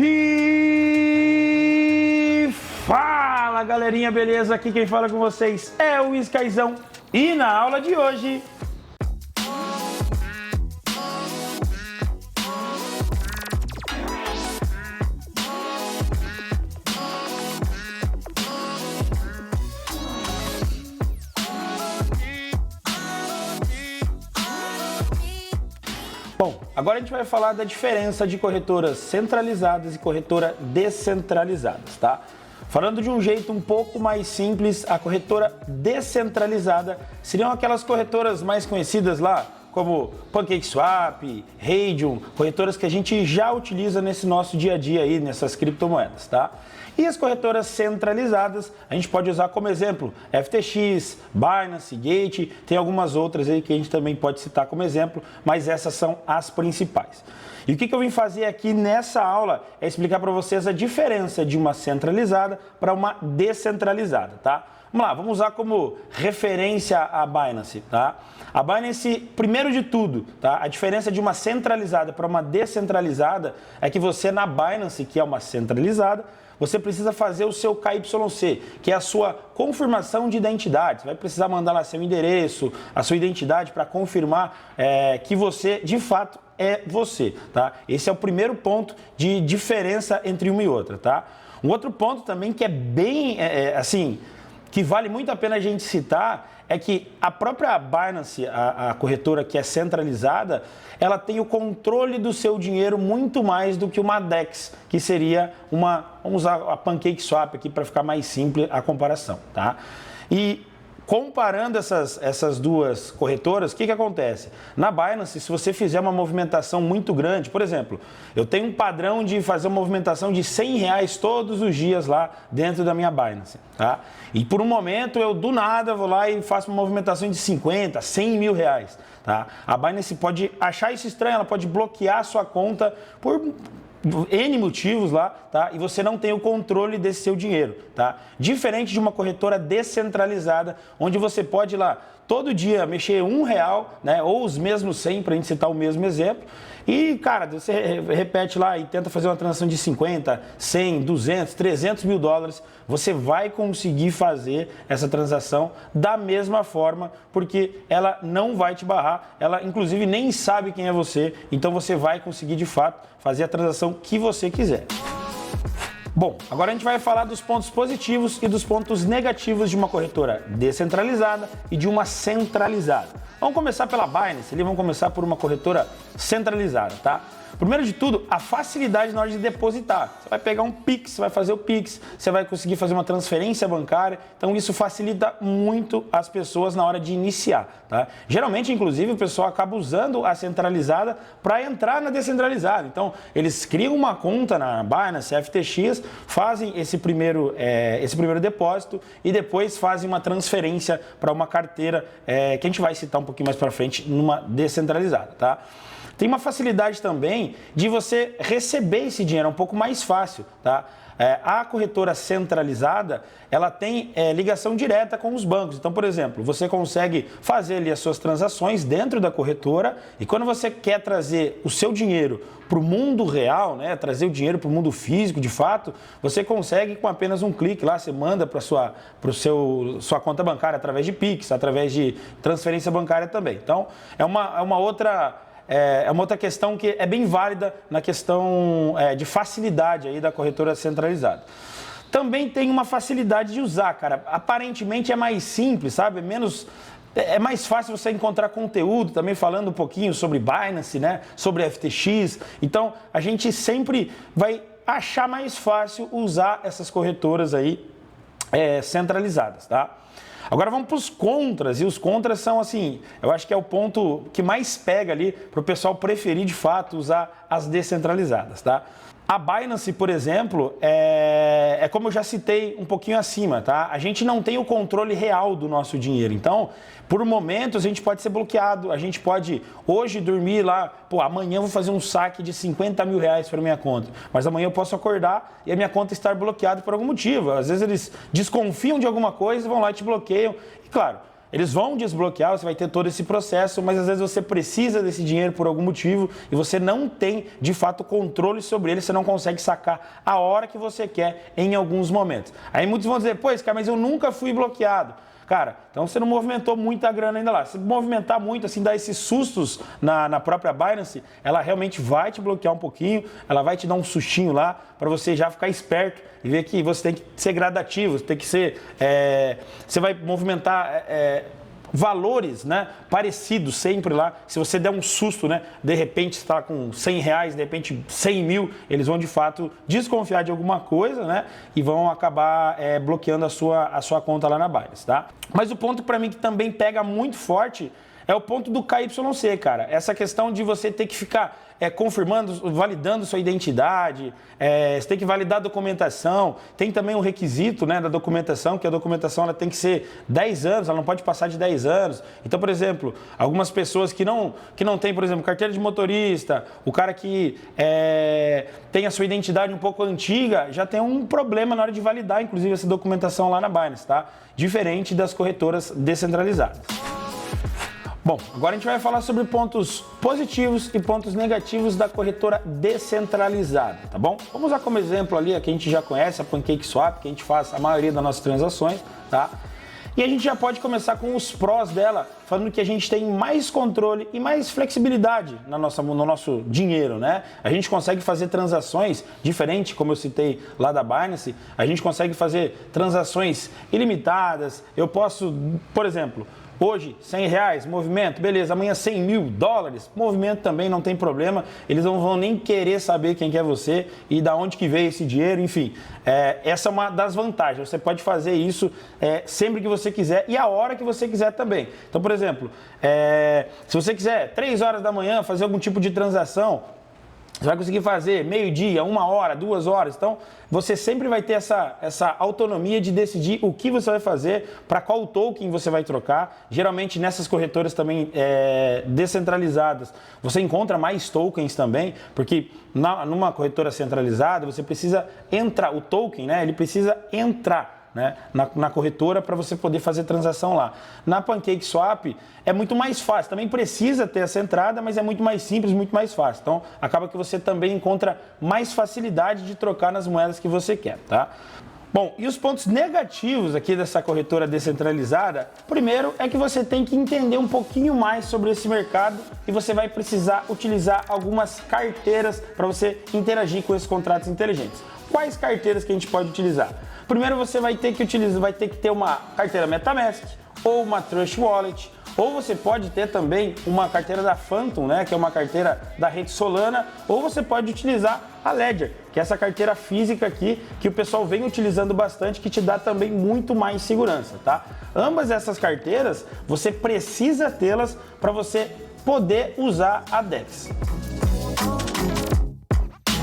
E fala, galerinha, beleza? Aqui quem fala com vocês é o Skyzão. E na aula de hoje... Bom, agora a gente vai falar da diferença de corretoras centralizadas e corretoras descentralizadas, tá? Falando de um jeito um pouco mais simples, a corretora descentralizada seriam aquelas corretoras mais conhecidas lá, como PancakeSwap, Raydium, corretoras que a gente já utiliza nesse nosso dia a dia aí, nessas criptomoedas, tá? E as corretoras centralizadas, a gente pode usar como exemplo FTX, Binance, Gate, tem algumas outras aí que a gente também pode citar como exemplo, mas essas são as principais. E o que eu vim fazer aqui nessa aula é explicar para vocês a diferença de uma centralizada para uma descentralizada, tá? Vamos lá, vamos usar como referência a Binance, tá? A Binance, primeiro de tudo, tá? A diferença de uma centralizada para uma descentralizada é que você na Binance, que é uma centralizada, você precisa fazer o seu KYC, que é a sua confirmação de identidade. Você vai precisar mandar lá seu endereço, a sua identidade para confirmar que você, de fato, é você, tá? Esse é o primeiro ponto de diferença entre uma e outra, tá? Um outro ponto também que é bem, assim, que vale muito a pena a gente citar é que a própria Binance, a corretora que é centralizada, ela tem o controle do seu dinheiro muito mais do que uma DEX, que seria uma, vamos usar a PancakeSwap aqui para ficar mais simples a comparação, tá? E comparando essas duas corretoras, o que acontece? Na Binance, se você fizer uma movimentação muito grande, por exemplo, eu tenho um padrão de fazer uma movimentação de R$100 todos os dias lá dentro da minha Binance, tá? E por um momento eu do nada vou lá e faço uma movimentação de 50, 100 mil reais, tá? A Binance pode achar isso estranho, ela pode bloquear a sua conta por N motivos lá, tá? E você não tem o controle desse seu dinheiro, tá? Diferente de uma corretora descentralizada, onde você pode ir lá todo dia mexer R$1, né? Ou os mesmos 100, para a gente citar o mesmo exemplo. E, cara, você repete lá e tenta fazer uma transação de 50, 100, 200, 300 mil dólares. Você vai conseguir fazer essa transação da mesma forma, porque ela não vai te barrar. Ela, inclusive, nem sabe quem é você. Então, você vai conseguir, de fato, fazer a transação que você quiser. Bom, agora a gente vai falar dos pontos positivos e dos pontos negativos de uma corretora descentralizada e de uma centralizada. Vamos começar pela Binance, vamos começar por uma corretora centralizada, tá? Primeiro de tudo, a facilidade na hora de depositar. Você vai pegar um Pix, vai fazer o Pix, você vai conseguir fazer uma transferência bancária, então isso facilita muito as pessoas na hora de iniciar, tá? Geralmente, inclusive, o pessoal acaba usando a centralizada para entrar na descentralizada. Então, eles criam uma conta na Binance, FTX, fazem esse primeiro depósito e depois fazem uma transferência para uma carteira que a gente vai citar um pouquinho mais para frente numa descentralizada, tá? Tem uma facilidade também de você receber esse dinheiro, é um pouco mais fácil, tá? A corretora centralizada, ela tem ligação direta com os bancos. Então, por exemplo, você consegue fazer ali as suas transações dentro da corretora e quando você quer trazer o seu dinheiro para o mundo real, né, trazer o dinheiro para o mundo físico, de fato, você consegue com apenas um clique lá, você manda para sua conta bancária através de Pix, através de transferência bancária também. Então, é uma outra questão que é bem válida na questão de facilidade aí da corretora centralizada. Também tem uma facilidade de usar, cara. Aparentemente é mais simples, sabe? É mais fácil você encontrar conteúdo também falando um pouquinho sobre Binance, né? Sobre FTX. Então, a gente sempre vai achar mais fácil usar essas corretoras aí centralizadas, tá? Agora vamos para os contras, e os contras são assim, eu acho que é o ponto que mais pega ali para o pessoal preferir de fato usar as descentralizadas, tá? A Binance, por exemplo, é como eu já citei um pouquinho acima, tá? A gente não tem o controle real do nosso dinheiro. Então, por momentos, a gente pode ser bloqueado. A gente pode hoje dormir lá, pô, amanhã eu vou fazer um saque de 50 mil reais para minha conta. Mas amanhã eu posso acordar e a minha conta estar bloqueada por algum motivo. Às vezes eles desconfiam de alguma coisa, vão lá e te bloqueiam. E claro, Eles vão desbloquear, você vai ter todo esse processo, mas às vezes você precisa desse dinheiro por algum motivo e você não tem, de fato, controle sobre ele, você não consegue sacar a hora que você quer em alguns momentos. Aí muitos vão dizer, pô, cara, mas eu nunca fui bloqueado. Cara, então você não movimentou muita grana ainda lá. Se movimentar muito, assim, dar esses sustos na própria Binance, ela realmente vai te bloquear um pouquinho, ela vai te dar um sustinho lá para você já ficar esperto e ver que você tem que ser gradativo, tem que ser... você vai movimentar... valores, né, parecidos sempre lá. Se você der um susto, né, de repente você está com R$100, de repente 100 mil, eles vão de fato desconfiar de alguma coisa, né, e vão acabar bloqueando a sua conta lá na Binance, tá? Mas o ponto para mim que também pega muito forte é o ponto do KYC, cara. Essa questão de você ter que ficar confirmando, validando sua identidade, você tem que validar a documentação, tem também um requisito, né, da documentação, que a documentação ela tem que ser 10 anos, ela não pode passar de 10 anos. Então, por exemplo, algumas pessoas que não têm, por exemplo, carteira de motorista, o cara que tem a sua identidade um pouco antiga, já tem um problema na hora de validar, inclusive, essa documentação lá na Binance, tá? Diferente das corretoras descentralizadas. Bom, agora a gente vai falar sobre pontos positivos e pontos negativos da corretora descentralizada, tá bom? Vamos usar como exemplo ali a que a gente já conhece, a PancakeSwap, que a gente faz a maioria das nossas transações, tá? E a gente já pode começar com os prós dela, falando que a gente tem mais controle e mais flexibilidade no nosso dinheiro, né? A gente consegue fazer transações diferentes, como eu citei lá da Binance, a gente consegue fazer transações ilimitadas. Eu posso, por exemplo, hoje, R$100, movimento, beleza, amanhã $100 mil, movimento também, não tem problema, eles não vão nem querer saber quem que é você e da onde que veio esse dinheiro, enfim. Essa é uma das vantagens, você pode fazer isso sempre que você quiser e a hora que você quiser também. Então, por exemplo, se você quiser 3 horas da manhã fazer algum tipo de transação, você vai conseguir fazer meio-dia, 1 hora, 2 horas. Então, você sempre vai ter essa autonomia de decidir o que você vai fazer, para qual token você vai trocar. Geralmente, nessas corretoras também descentralizadas, você encontra mais tokens também, porque numa corretora centralizada, você precisa entrar, o token, né, ele precisa entrar, né, na corretora para você poder fazer transação lá. Na PancakeSwap é muito mais fácil, também precisa ter essa entrada, mas é muito mais simples, muito mais fácil. Então acaba que você também encontra mais facilidade de trocar nas moedas que você quer, tá? Bom, e os pontos negativos aqui dessa corretora descentralizada, primeiro é que você tem que entender um pouquinho mais sobre esse mercado e você vai precisar utilizar algumas carteiras para você interagir com esses contratos inteligentes. Quais carteiras que a gente pode utilizar? Primeiro você vai ter que ter uma carteira MetaMask ou uma Trust Wallet, ou você pode ter também uma carteira da Phantom, né, que é uma carteira da rede Solana, ou você pode utilizar a Ledger, que é essa carteira física aqui que o pessoal vem utilizando bastante, que te dá também muito mais segurança, tá? Ambas essas carteiras, você precisa tê-las para você poder usar a DEX.